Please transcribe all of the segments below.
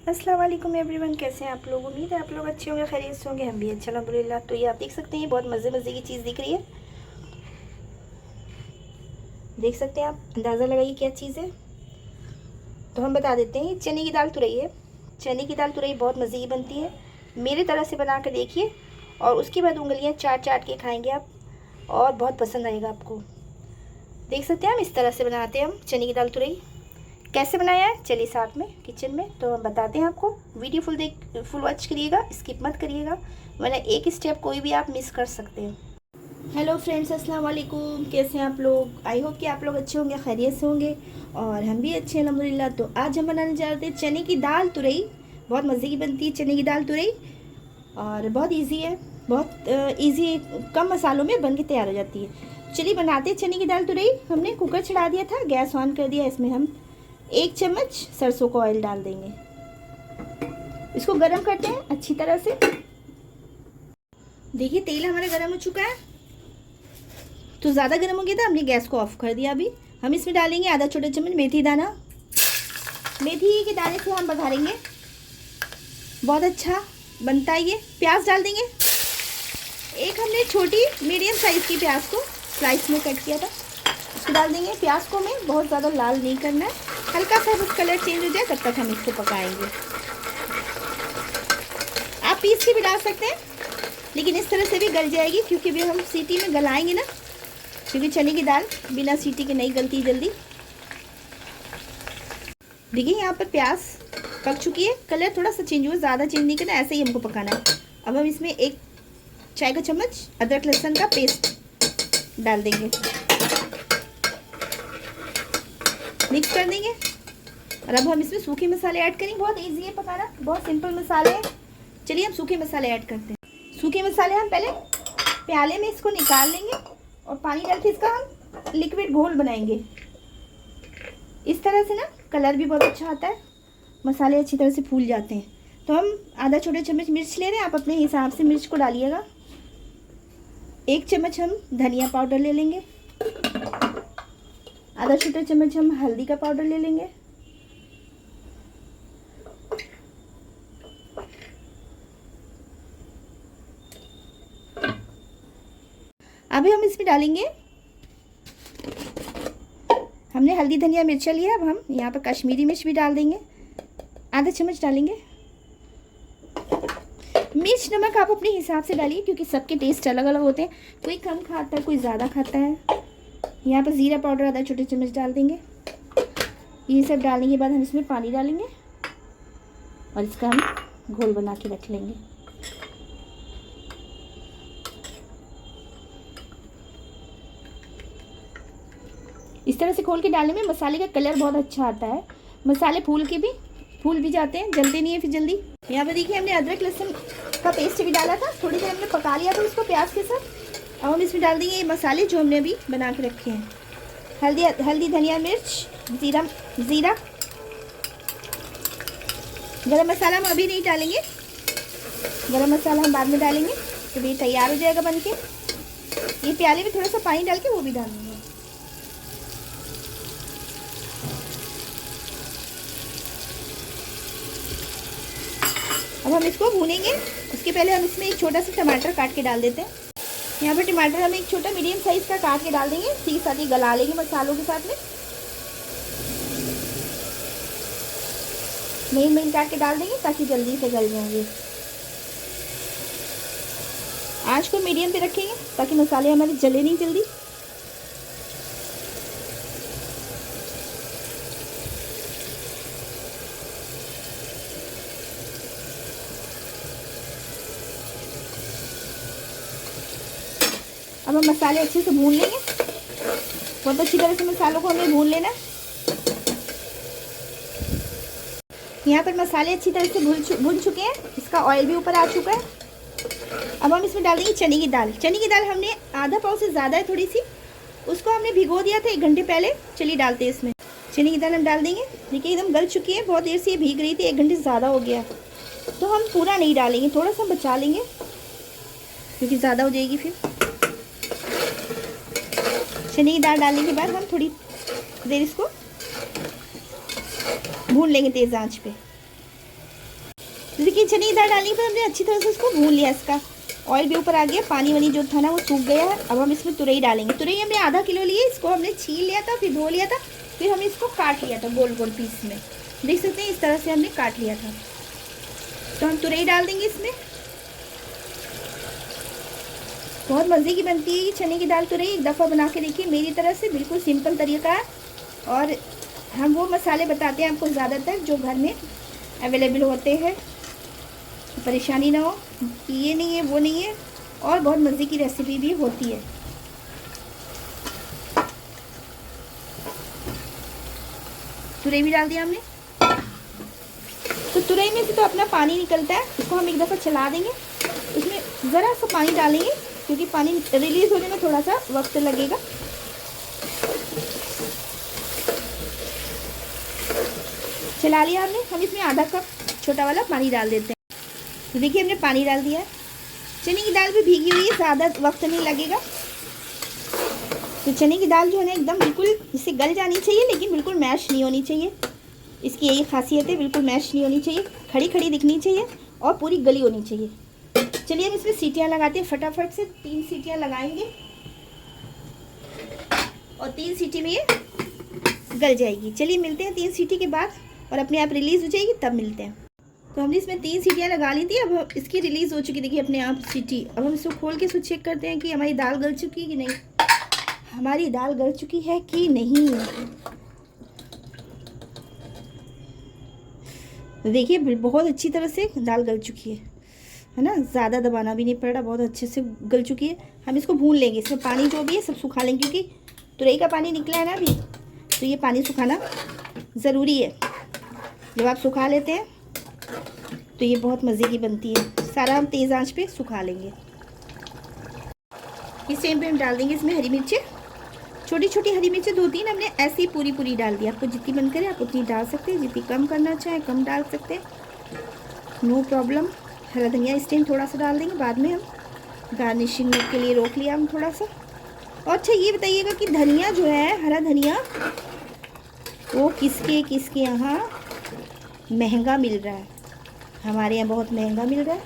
अस्सलाम वालेकुम एवरीवन, कैसे हैं आप लोग। उम्मीद है आप लोग अच्छे होंगे, खैरियत से होंगे। हम भी अच्छे अल्हम्दुलिल्लाह। तो ये आप देख सकते हैं, बहुत मज़े मज़े की चीज़ दिख रही है। देख सकते हैं आप, अंदाज़ा लगाइए क्या चीज़ है। तो हम बता देते हैं, चने की दाल तुरई है। चने की दाल तुरई बहुत मज़े की बनती है। मेरे तरह से बना कर देखिए और उसके बाद उंगलियाँ चाट चाट के खाएँगे आप, और बहुत पसंद आएगा आपको। देख सकते हैं हम इस तरह से बनाते हैं हम चने की दाल तुरई। कैसे बनाया है चलिए साथ में किचन में तो हम बताते हैं आपको। वीडियो फुल वॉच करिएगा, स्किप मत करिएगा, वरना एक स्टेप कोई भी आप मिस कर सकते हैं। हेलो फ्रेंड्स, अस्सलाम वालेकुम। कैसे हैं आप लोग। आई होप कि आप लोग अच्छे होंगे, खैरियत से होंगे, और हम भी अच्छे हैं अल्हम्दुलिल्लाह। तो आज हम बनाने जा रहे थे चने की दाल तुरई। बहुत मज़े की बनती है चने की दाल तुरई, और बहुत ईजी है, बहुत ईजी, कम मसालों में बन के तैयार हो जाती है। चलिए बनाते हैं चने की दाल तुरई। हमने कुकर चढ़ा दिया था, गैस ऑन कर दिया। इसमें हम 1 चम्मच सरसों का ऑयल डाल देंगे। इसको गरम करते हैं अच्छी तरह से। देखिए तेल हमारा गरम हो चुका है। तो ज़्यादा गरम हो गया था, हमने गैस को ऑफ कर दिया। अभी हम इसमें डालेंगे आधा छोटा चम्मच मेथी दाना। मेथी के दाने से हम बघारेंगे, बहुत अच्छा बनता है ये। प्याज डाल देंगे। एक हमने छोटी मीडियम साइज़ की प्याज को स्लाइस में कट किया था, इसको डाल देंगे। प्याज को हमें बहुत ज़्यादा लाल नहीं करना है, हल्का सा बस कलर चेंज हो जाए तब तक हम इसको पकाएंगे। आप पीस के भी डाल सकते हैं, लेकिन इस तरह से भी गल जाएगी, क्योंकि भी हम सीटी में गलाएंगे ना, क्योंकि चने की दाल बिना सीटी के नहीं गलती जल्दी। देखिए यहाँ पर प्याज पक चुकी है, कलर थोड़ा सा चेंज हुआ, ज़्यादा चेंज नहीं करना, ऐसे ही हमको पकाना है। अब हम इसमें 1 चाय का चम्मच अदरक लहसुन का पेस्ट डाल देंगे, मिक्स कर देंगे। और अब हम इसमें सूखे मसाले ऐड करेंगे। बहुत इजी है पकाना, बहुत सिंपल मसाले हैं। चलिए हम सूखे मसाले ऐड करते हैं। सूखे मसाले हम पहले प्याले में इसको निकाल लेंगे, और पानी डाल के इसका हम लिक्विड घोल बनाएंगे। इस तरह से ना कलर भी बहुत अच्छा आता है, मसाले अच्छी तरह से फूल जाते हैं। तो हम आधा छोटा चम्मच मिर्च ले रहे हैं, आप अपने हिसाब से मिर्च को डालिएगा। 1 चम्मच हम धनिया पाउडर ले लेंगे। आधा छोटा चम्मच हम हल्दी का पाउडर ले लेंगे। अभी हम इसमें डालेंगे, हमने हल्दी धनिया मिर्चा लिया, अब हम यहाँ पर कश्मीरी मिर्च भी डाल देंगे, आधा चम्मच डालेंगे। मिर्च नमक आप अपने हिसाब से डालिए, क्योंकि सबके टेस्ट अलग अलग होते हैं, कोई कम खाता है कोई ज़्यादा खाता है। यहाँ पर ज़ीरा पाउडर आधा छोटे चम्मच डाल देंगे। ये सब डालने के बाद हम इसमें पानी डालेंगे, और इसका हम घोल बना के रख लेंगे। इस तरह से खोल के डालने में मसाले का कलर बहुत अच्छा आता है। मसाले फूल भी जाते हैं, जलते नहीं है फिर जल्दी। यहाँ पर देखिए हमने अदरक लहसुन का पेस्ट भी डाला था, थोड़ी देर हमने पका लिया था उसको प्याज के साथ। अब हम इसमें डाल देंगे ये मसाले जो हमने अभी बना के रखे हैं। हल्दी धनिया मिर्च ज़ीरा। गरम मसाला हम अभी नहीं डालेंगे, गरम मसाला हम बाद में डालेंगे, तो ये तैयार हो जाएगा बन के। ये प्याले में थोड़ा सा पानी डाल के वो भी डालेंगे। अब हम इसको भूनेंगे। उसके पहले हम इसमें एक छोटा सा टमाटर काट के डाल देते हैं। यहाँ पर टमाटर हम एक छोटा मीडियम साइज़ का काट के डाल देंगे, इसी के साथ ही गला लेंगे मसालों के साथ में। महीन काट के डाल देंगे ताकि जल्दी से गल जाएंगे। आँच को मीडियम पे रखेंगे ताकि मसाले हमारे जले नहीं जल्दी। अब हम मसाले अच्छे से भून लेंगे, बहुत अच्छी तरह से मसालों को हमें भून लेना। यहाँ पर मसाले अच्छी तरह से भून चुके हैं, इसका ऑयल भी ऊपर आ चुका है। अब हम इसमें डाल देंगे चने की दाल। चने की दाल हमने आधा पाव से ज़्यादा है थोड़ी सी, उसको हमने भिगो दिया था 1 घंटे पहले। चलिए डालते हैं इसमें चने की दाल, हम डाल देंगे। देखिए एकदम गल चुकी है, बहुत देर से ये भीग रही थी, 1 घंटे से ज़्यादा हो गया। तो हम पूरा नहीं डालेंगे, थोड़ा सा बचा लेंगे, क्योंकि ज़्यादा हो जाएगी फिर। चने की दाल डालने के बाद हम थोड़ी देर इसको भून लेंगे तेज़ आंच पे। तो देखिए चने की दाल डालने पर हमने अच्छी तरह से उसको भून लिया। इसका ऑयल भी ऊपर आ गया, पानी वानी जो था ना वो सूख गया है। अब हम इसमें तुरई डालेंगे। तुरई हमने आधा किलो लिए, इसको हमने छील लिया था, फिर धो लिया था, फिर हमने इसको काट लिया था गोल गोल पीस में। देख सकते हैं इस तरह से हमने काट लिया था। तो हम तुरई डाल देंगे इसमें। बहुत मज़े की बनती है ये चने की दाल तुरई। एक दफ़ा बना के देखिए मेरी तरह से, बिल्कुल सिंपल तरीका है। और हम वो मसाले बताते हैं आपको ज़्यादातर जो घर में अवेलेबल होते हैं, परेशानी ना हो कि ये नहीं है वो नहीं है। और बहुत मज़े की रेसिपी भी होती है। तुरई भी डाल दिया हमने। तो तुरई में से तो अपना पानी निकलता है, इसको हम एक दफ़ा चला देंगे। इसमें ज़रा सा पानी डालेंगे क्योंकि पानी रिलीज़ होने में थोड़ा सा वक्त लगेगा। चला लिया हमने। हम इसमें आधा कप छोटा वाला पानी डाल देते हैं। तो देखिए हमने पानी डाल दिया है। चने की दाल भी भीगी हुई है, ज़्यादा वक्त नहीं लगेगा। तो चने की दाल जो है ना एकदम बिल्कुल इसे गल जानी चाहिए, लेकिन बिल्कुल मैश नहीं होनी चाहिए। इसकी यही खासियत है, बिल्कुल मैश नहीं होनी चाहिए, खड़ी खड़ी दिखनी चाहिए और पूरी गली होनी चाहिए। चलिए हम इसमें सीटियाँ लगाते हैं फटाफट से। 3 सीटियाँ लगाएंगे और 3 सीटी में ये गल जाएगी। चलिए मिलते हैं 3 सीटी के बाद, और अपने आप रिलीज़ हो जाएगी तब मिलते हैं। तो हमने इसमें 3 सीटियाँ लगा ली थी। अब इसकी रिलीज़ हो चुकी, देखिए अपने आप सीटी। अब हम इसको खोल के इसको चेक करते हैं कि हमारी दाल गल चुकी है कि नहीं। हमारी दाल गल चुकी है कि नहीं। देखिए बहुत अच्छी तरह से दाल गल चुकी है ना, ज़्यादा दबाना भी नहीं पड़ रहा, बहुत अच्छे से गल चुकी है। हम इसको भून लेंगे, इसमें पानी जो भी है सब सुखा लेंगे, क्योंकि तुरई का पानी निकला है ना अभी, तो ये पानी सुखाना ज़रूरी है। जब आप सुखा लेते हैं तो ये बहुत मज़े की बनती है। सारा हम तेज़ आंच पे सुखा लेंगे। इस टाइम पे हम डाल देंगे इसमें हरी मिर्चें, छोटी छोटी हरी मिर्चें 2-3 हमने ऐसे ही पूरी पूरी डाल दी। आपको जितनी मन करे आप उतनी डाल सकते हैं, जितनी कम करना चाहें कम डाल सकते हैं, नो प्रॉब्लम। हरा धनिया इस टाइम थोड़ा सा डाल देंगे, बाद में हम गार्निशिंग के लिए रोक लिया हम थोड़ा सा। और अच्छा ये बताइएगा कि धनिया जो है, हरा धनिया, वो किसके यहाँ महंगा मिल रहा है। हमारे यहाँ बहुत महंगा मिल रहा है,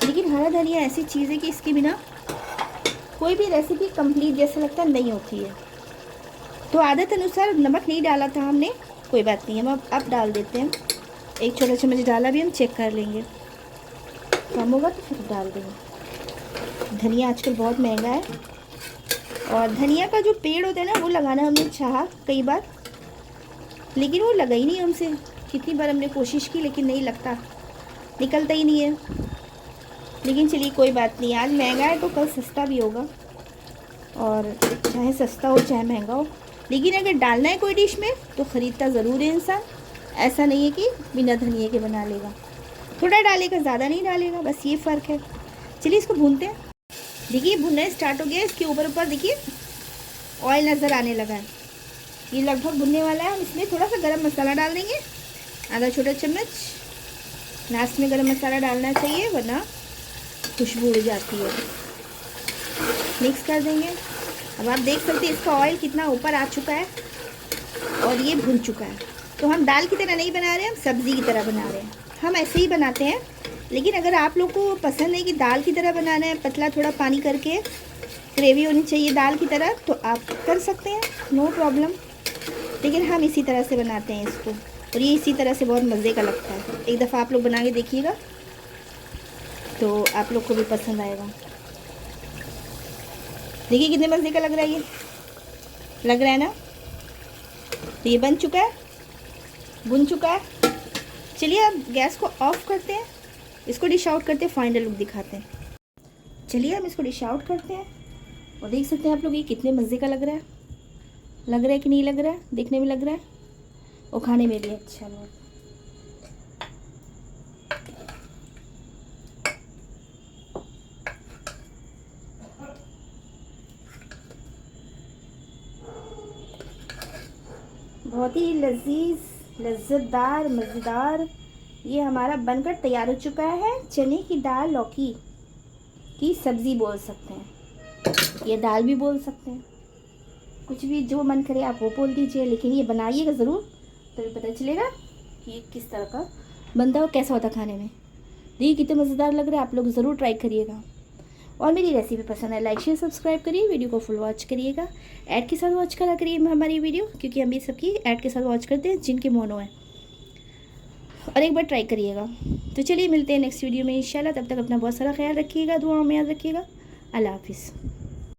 लेकिन हरा धनिया ऐसी चीज़ है कि इसके बिना कोई भी रेसिपी कंप्लीट जैसा लगता नहीं होती है। तो आदत अनुसार नमक नहीं डाला था हमने, कोई बात नहीं, हम अब डाल देते हैं। 1 छोटा चम्मच डाला भी, हम चेक कर लेंगे, कम होगा तो फिर डाल देंगे। धनिया आजकल बहुत महंगा है, और धनिया का जो पेड़ होता है ना वो लगाना हमने चाहा कई बार, लेकिन वो लगा ही नहीं हमसे। कितनी बार हमने कोशिश की लेकिन नहीं लगता, निकलता ही नहीं है। लेकिन चलिए कोई बात नहीं, आज महंगा है तो कल सस्ता भी होगा, और चाहे सस्ता हो चाहे महंगा हो, लेकिन अगर डालना है कोई डिश में तो ख़रीदता ज़रूर है इंसान। ऐसा नहीं है कि बिना धनिया के बना लेगा, थोड़ा डालेगा ज़्यादा नहीं डालेगा, बस ये फ़र्क है। चलिए इसको भूनते हैं। देखिए भुनना स्टार्ट हो गया, इसके ऊपर ऊपर देखिए ऑयल नज़र आने लगा है, ये लगभग भुनने वाला है। हम इसमें थोड़ा सा गरम मसाला डाल देंगे, आधा छोटा चम्मच। लास्ट में गरम मसाला डालना चाहिए वरना खुशबू उड़ जाती है। मिक्स कर देंगे। अब आप देख सकते हैं इसका ऑयल कितना ऊपर आ चुका है और ये भुन चुका है। तो हम दाल की तरह नहीं बना रहे हैं, हम सब्ज़ी की तरह बना रहे हैं। हम ऐसे ही बनाते हैं, लेकिन अगर आप लोग को पसंद है कि दाल की तरह बनाना है, पतला थोड़ा पानी करके ग्रेवी होनी चाहिए दाल की तरह, तो आप कर सकते हैं, नो प्रॉब्लम। लेकिन हम इसी तरह से बनाते हैं इसको, और ये इसी तरह से बहुत मज़े का लगता है। एक दफ़ा आप लोग बना के देखिएगा तो आप लोग को भी पसंद आएगा। देखिए कितने मज़े का लग रहा है, ये लग रहा है ना। तो ये बन चुका है, भुन चुका है। चलिए अब गैस को ऑफ करते हैं, इसको डिश आउट करते हैं, फाइनल लुक दिखाते हैं। चलिए हम इसको डिश आउट करते हैं, और देख सकते हैं आप लोग ये कितने मज़े का लग रहा है कि नहीं लग रहा है। देखने में लग रहा है और खाने में भी अच्छा बहुत। बहुत ही लजीज, लज्जतदार, मज़ेदार ये हमारा बनकर तैयार हो चुका है। चने की दाल लौकी की सब्ज़ी बोल सकते हैं, ये दाल भी बोल सकते हैं, कुछ भी जो मन करे आप वो बोल दीजिए, लेकिन ये बनाइएगा ज़रूर, तभी पता चलेगा कि ये किस तरह का बनता है और कैसा होता है खाने में। देखिए कितने मज़ेदार लग रहा है, आप लोग ज़रूर ट्राई करिएगा। और मेरी रेसिपी पसंद है लाइक शेयर सब्सक्राइब करिए, वीडियो को फुल वॉच करिएगा, ऐड के साथ वॉच करा करिए हमारी वीडियो, क्योंकि हम भी सबकी ऐड के साथ वॉच करते हैं जिनके मोनो है। और एक बार ट्राई करिएगा। तो चलिए मिलते हैं नेक्स्ट वीडियो में इंशाल्लाह। तब तक अपना बहुत सारा ख्याल रखिएगा, दुआओं में याद रखिएगा। अल्लाह हाफिज़।